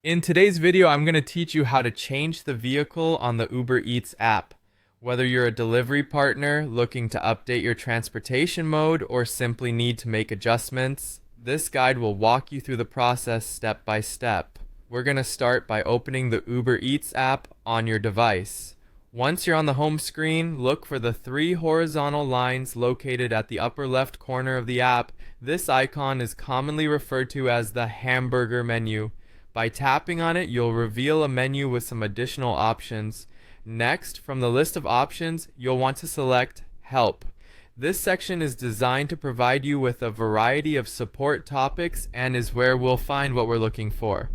In today's video, I'm going to teach you how to change the vehicle on the Uber Eats app. Whether you're a delivery partner looking to update your transportation mode or simply need to make adjustments, this guide will walk you through the process step by step. We're going to start by opening the Uber Eats app on your device. Once you're on the home screen, look for the three horizontal lines located at the upper left corner of the app. This icon is commonly referred to as the hamburger menu. By tapping on it, you'll reveal a menu with some additional options. Next, from the list of options, you'll want to select Help. This section is designed to provide you with a variety of support topics and is where we'll find what we're looking for.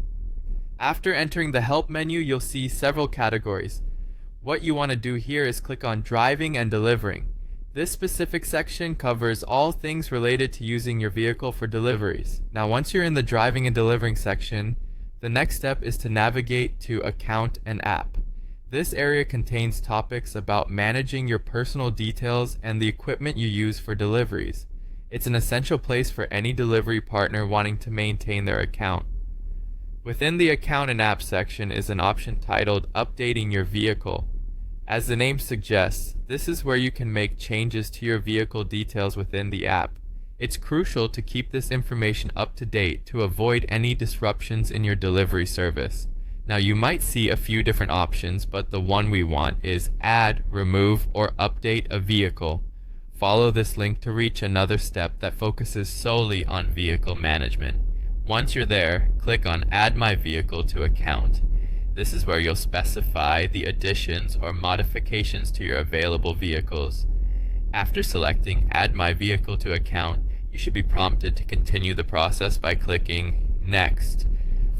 After entering the Help menu, you'll see several categories. What you want to do here is click on Driving and Delivering. This specific section covers all things related to using your vehicle for deliveries. Now, once you're in the Driving and Delivering section, the next step is to navigate to Account and App. This area contains topics about managing your personal details and the equipment you use for deliveries. It's an essential place for any delivery partner wanting to maintain their account. Within the Account and App section is an option titled Updating Your Vehicle. As the name suggests, this is where you can make changes to your vehicle details within the app. It's crucial to keep this information up to date to avoid any disruptions in your delivery service. Now, you might see a few different options, but the one we want is Add, Remove, or Update a Vehicle. Follow this link to reach another step that focuses solely on vehicle management. Once you're there, click on Add My Vehicle to Account. This is where you'll specify the additions or modifications to your available vehicles. After selecting Add My Vehicle to Account, you should be prompted to continue the process by clicking Next.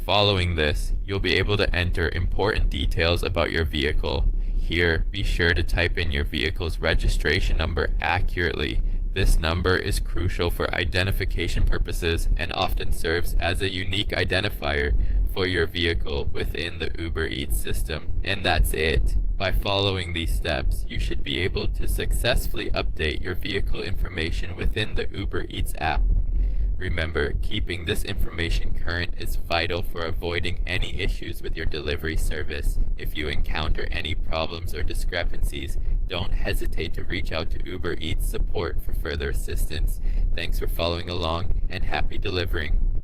Following this, you'll be able to enter important details about your vehicle. Here, be sure to type in your vehicle's registration number accurately. This number is crucial for identification purposes and often serves as a unique identifier for your vehicle within the Uber Eats system. And that's it. By following these steps, you should be able to successfully update your vehicle information within the Uber Eats app. Remember, keeping this information current is vital for avoiding any issues with your delivery service. If you encounter any problems or discrepancies, don't hesitate to reach out to Uber Eats support for further assistance. Thanks for following along, and happy delivering.